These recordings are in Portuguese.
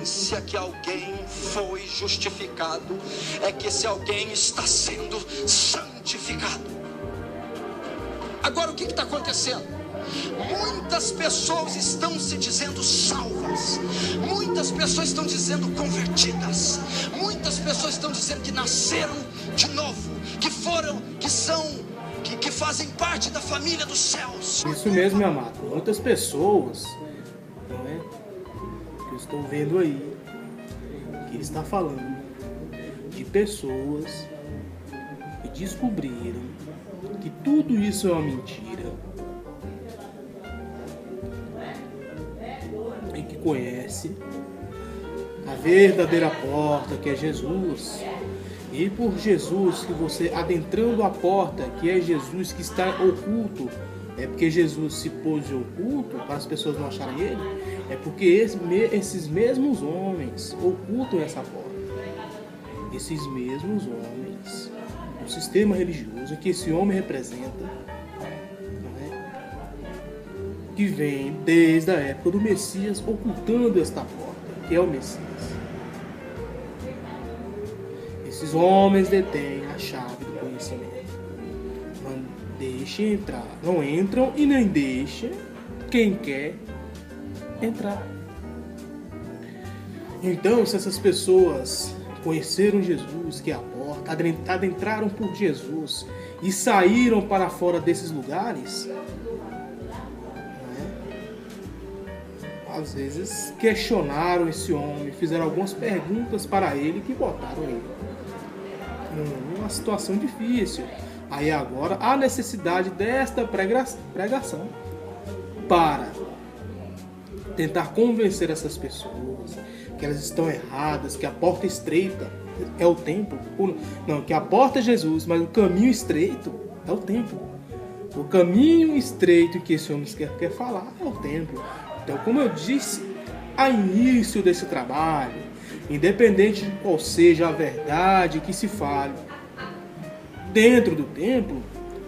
evidência que alguém foi justificado é que esse alguém está sendo santificado. Agora o que está acontecendo? Muitas pessoas estão se dizendo salvas, muitas pessoas estão dizendo convertidas, muitas pessoas estão dizendo que nasceram de novo, que fazem parte da família dos céus. Isso mesmo, meu amado. Muitas pessoas, não é? Que eu estou vendo aí, que ele está falando de pessoas que descobriram que tudo isso é uma mentira e que conhece a verdadeira porta, que é Jesus. E por Jesus, que você adentrando a porta, que é Jesus que está oculto, é porque Jesus se pôs oculto para as pessoas não acharem ele, é porque esses mesmos homens ocultam essa porta. Esses mesmos homens, o sistema religioso que esse homem representa, não é? Que vem desde a época do Messias ocultando esta porta, que é o Messias. Esses homens detêm a chave do conhecimento. Não deixem entrar. Não entram e nem deixam quem quer entrar. Então, se essas pessoas conheceram Jesus, que é a porta, adentraram por Jesus e saíram para fora desses lugares, às vezes questionaram esse homem, fizeram algumas perguntas para ele que botaram ele numa situação difícil. Aí agora há necessidade desta pregação para tentar convencer essas pessoas que elas estão erradas, que a porta estreita é o templo. Não, que a porta é Jesus, mas o caminho estreito é o templo. O caminho estreito que esse homem quer falar é o templo. Então, como eu disse ao início desse trabalho, independente de qual seja a verdade que se fale dentro do templo,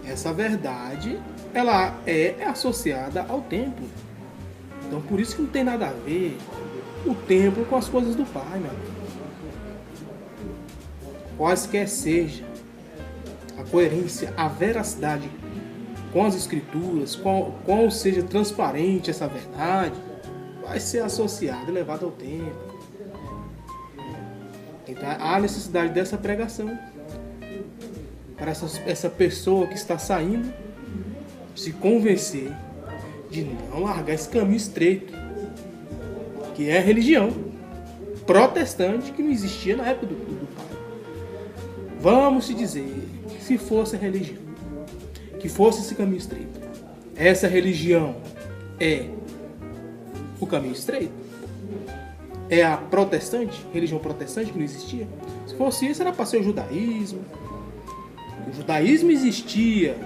essa verdade ela é associada ao templo. Então, por isso que não tem nada a ver o templo com as coisas do Pai, meu amigo. Quaisquer seja a coerência, a veracidade com as escrituras, qual seja transparente essa verdade, vai ser associada e levada ao templo. Então há necessidade dessa pregação para essa pessoa que está saindo se convencer de não largar esse caminho estreito, que é a religião protestante que não existia na época do Pai. Vamos se dizer que se fosse a religião, que fosse esse caminho estreito, essa religião é o caminho estreito? É a protestante, religião protestante que não existia? Se fosse isso, era para ser o judaísmo. O judaísmo existia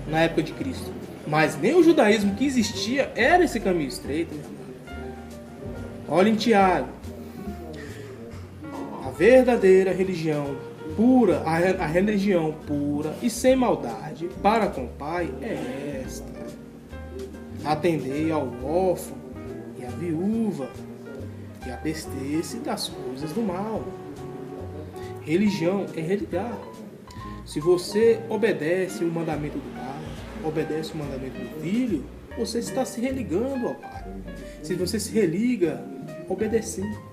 na época de Cristo, mas nem o judaísmo que existia era esse caminho estreito. Olha em Tiago, a verdadeira religião pura, a religião pura e sem maldade para com o Pai é esta: atendei ao órfão e à viúva e abster-se das coisas do mal. Religião é religar. Se você obedece o mandamento do Pai, obedece o mandamento do Filho, você está se religando ao Pai. Se você se religa, obedecendo.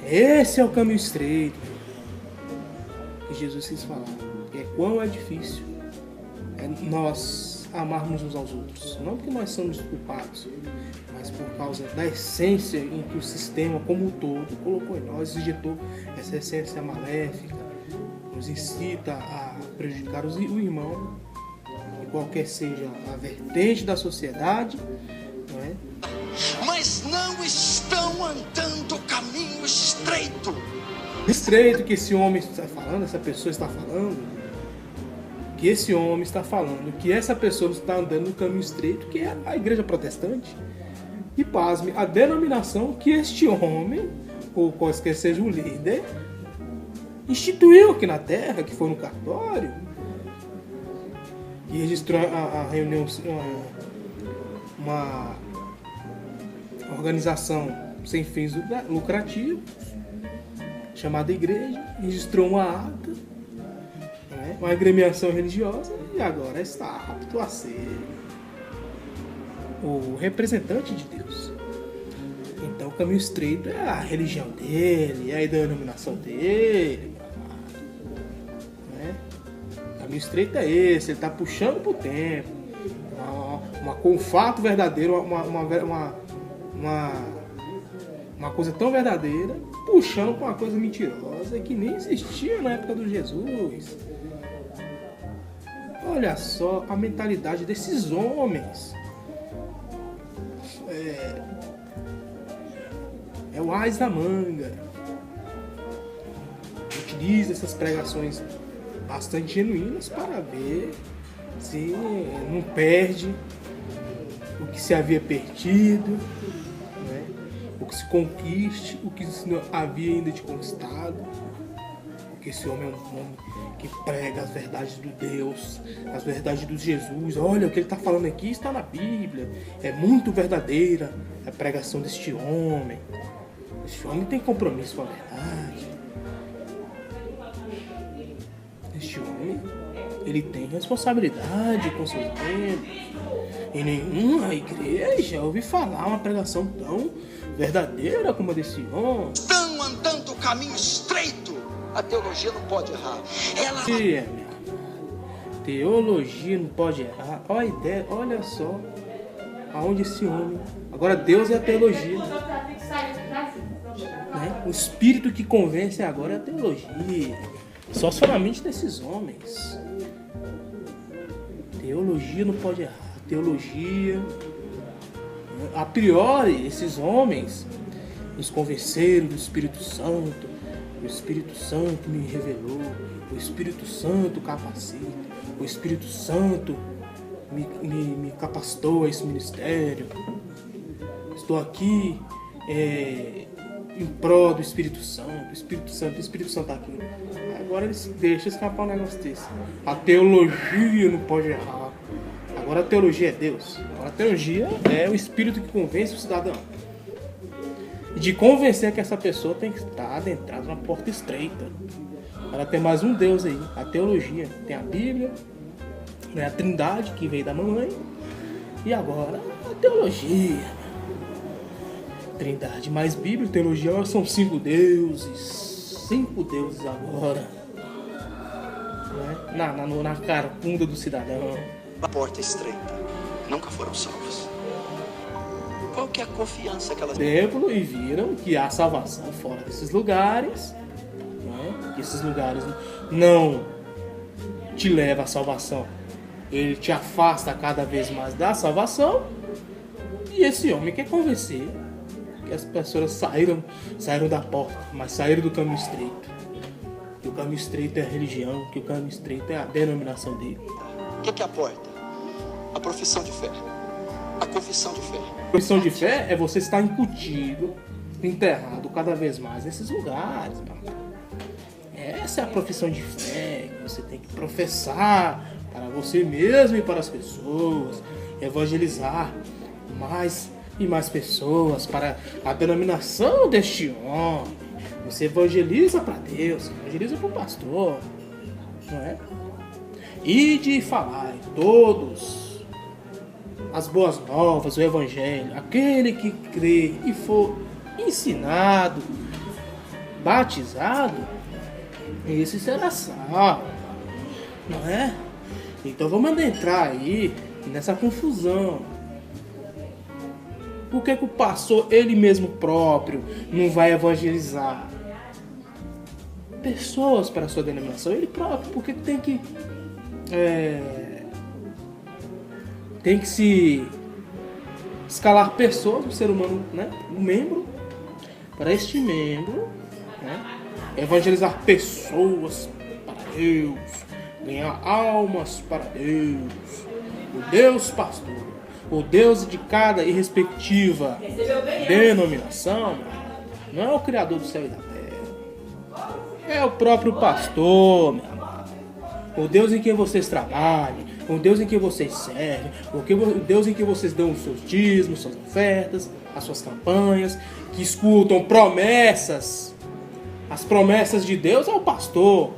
Esse é o caminho estreito que Jesus quis falar. É quão é difícil nós amarmos uns aos outros. Não porque nós somos culpados, mas por causa da essência em que o sistema como um todo colocou em nós, injetou essa essência maléfica, nos incita a prejudicar o irmão, e qualquer seja a vertente da sociedade, não é? Mas não estão andando o caminho estreito. Estreito que esse homem está falando, essa pessoa está falando, que esse homem está falando, que essa pessoa está andando no caminho estreito, que é a igreja protestante. E pasme, a denominação que este homem, ou qualquer seja o líder, instituiu aqui na terra, que foi no cartório, e registrou a reunião, uma organização sem fins lucrativos, chamada igreja, registrou uma ata, né, uma agremiação religiosa, e agora está apto a ser o representante de Deus. Então o caminho estreito é a religião dele, é a denominação dele, né? O caminho estreito é esse, ele está puxando pro tempo, com um fato verdadeiro, uma coisa tão verdadeira, puxando para uma coisa mentirosa que nem existia na época do Jesus. Olha só a mentalidade desses homens. É o ás da manga. Utiliza essas pregações bastante genuínas para ver se não perde o que se havia perdido, né? O que se conquiste, o que não havia ainda de conquistado. Porque esse homem é um homem que prega as verdades do Deus, as verdades do Jesus. Olha, o que ele está falando aqui está na Bíblia. É muito verdadeira a pregação deste homem. Este homem tem compromisso com a verdade. Este homem, ele tem responsabilidade com seus membros. Em nenhuma igreja eu ouvi falar uma pregação tão verdadeira como a desse homem. Estão andando o caminho estreito. A teologia não pode errar. Teologia não pode errar. Olha a ideia, olha só aonde esse homem. Agora Deus é a teologia. Né? O espírito que convence agora é a teologia. Só solamente desses homens. Teologia não pode errar. Teologia, a priori, esses homens nos convenceram do Espírito Santo. O Espírito Santo me revelou, o Espírito Santo capacita, o Espírito Santo me capacitou a esse ministério. Estou aqui em prol do Espírito Santo, o Espírito Santo está aqui. Agora eles deixam escapar um negócio desse. A teologia não pode errar. Agora a teologia é Deus. Agora a teologia é o Espírito que convence o cidadão. E de convencer que essa pessoa tem que estar adentrada numa porta estreita. Ela tem mais um Deus aí, a teologia. Tem a Bíblia, né, a Trindade que veio da mamãe. E agora a teologia. Trindade mais Bíblia, teologia, são 5 deuses. 5 deuses agora. Né? Na carcunda do cidadão. A porta estreita. Nunca foram salvos. Qual que é a confiança que elas têm? Templo e viram que há salvação fora desses lugares, né? Que esses lugares não te levam à salvação, ele te afasta cada vez mais da salvação. E esse homem quer convencer que as pessoas saíram da porta, mas saíram do caminho estreito. Que o caminho estreito é a religião, que o caminho estreito é a denominação dele. O que é a porta? A profissão de fé. A confissão de fé. A confissão de fé é você estar incutido, enterrado cada vez mais nesses lugares, meu amor. Essa é a profissão de fé que você tem que professar para você mesmo e para as pessoas. Evangelizar mais e mais pessoas para a denominação deste homem. Você evangeliza para Deus, evangeliza para o pastor, não é? E de falar em todos as boas novas, o evangelho, aquele que crê e for ensinado, batizado, esse será salvo, não é? Então vamos entrar aí nessa confusão. Por que o pastor, ele mesmo próprio, não vai evangelizar pessoas para a sua denominação? Ele próprio, porque tem que se escalar pessoas, um ser humano, né? Um membro, para este membro, né? Evangelizar pessoas para Deus, ganhar almas para Deus, o Deus pastor, o Deus de cada e respectiva denominação, não é o Criador do céu e da terra, é o próprio pastor, meu amado. O Deus em quem vocês trabalham, o Deus em que vocês servem, o Deus em que vocês dão os seus dízimos, suas ofertas, as suas campanhas, que escutam promessas. As promessas de Deus é o pastor.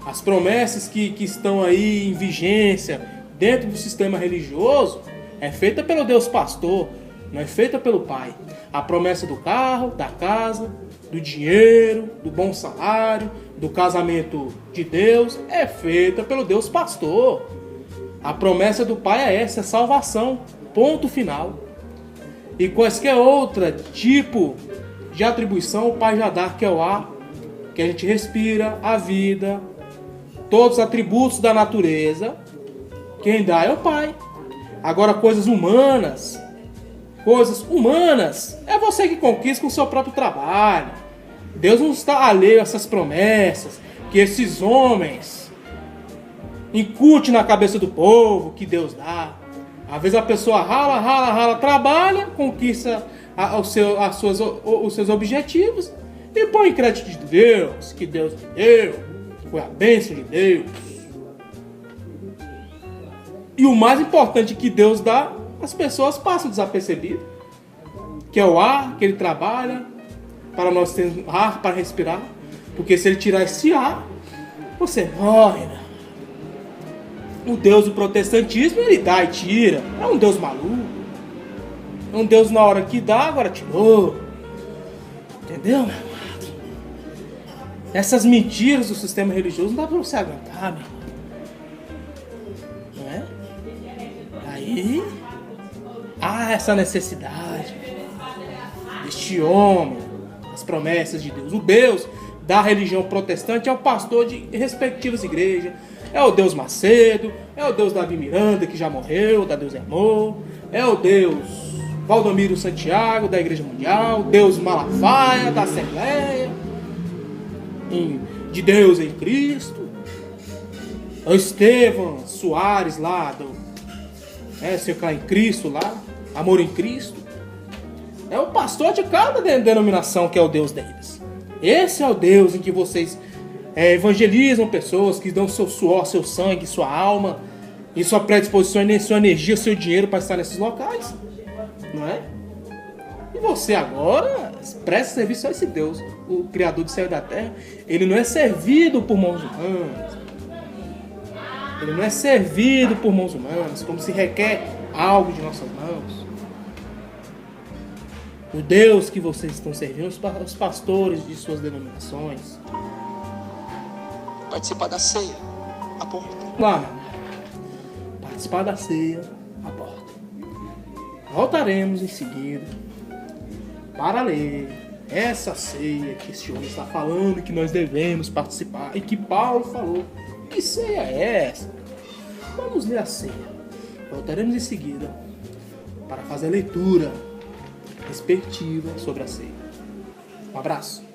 As promessas que estão aí em vigência dentro do sistema religioso é feita pelo Deus pastor, não é feita pelo Pai. A promessa do carro, da casa, do dinheiro, do bom salário, do casamento de Deus é feita pelo Deus pastor. A promessa do Pai é essa, é salvação, ponto final. E quaisquer outro tipo de atribuição o Pai já dá, que é o ar, que a gente respira, a vida, todos os atributos da natureza, quem dá é o Pai. Agora coisas humanas, é você que conquista com o seu próprio trabalho. Deus não está alheio a essas promessas que esses homens incute na cabeça do povo, que Deus dá. Às vezes a pessoa rala, trabalha, conquista os seus objetivos e põe em crédito de Deus, que Deus deu, foi a bênção de Deus. E o mais importante que Deus dá, as pessoas passam desapercebido, que é o ar que ele trabalha, para nós termos ar para respirar, porque se ele tirar esse ar, você morre, né? O Deus do protestantismo, ele dá e tira. É um Deus maluco. É um Deus na hora que dá, agora tirou. Entendeu, meu amado? Essas mentiras do sistema religioso não dá pra você aguentar, meu. Não é? Aí há essa necessidade deste homem, as promessas de Deus. O Deus da religião protestante é o pastor de respectivas igrejas. É o Deus Macedo, é o Deus Davi Miranda, que já morreu, da Deus Amor, é o Deus Valdomiro Santiago, da Igreja Mundial, Deus Malafaia, da Assembleia, de Deus em Cristo, o Estevão Soares lá, seu cá em Cristo lá, Amor em Cristo. É o pastor de cada denominação que é o Deus deles. Esse é o Deus em que vocês evangelizam pessoas, que dão seu suor, seu sangue, sua alma, e sua predisposição, sua energia, seu dinheiro para estar nesses locais, não é? E você agora presta serviço a esse Deus, o Criador do céu e da terra. Ele não é servido por mãos humanas. Ele não é servido por mãos humanas, como se requer algo de nossas mãos. O Deus que vocês estão servindo, os pastores de suas denominações. Participar da ceia, a porta. Lá, meu amor. Participar da ceia, a porta. Voltaremos em seguida para ler essa ceia que esse homem está falando, que nós devemos participar, e que Paulo falou. Que ceia é essa? Vamos ler a ceia. Voltaremos em seguida para fazer a leitura respectiva sobre a ceia. Um abraço.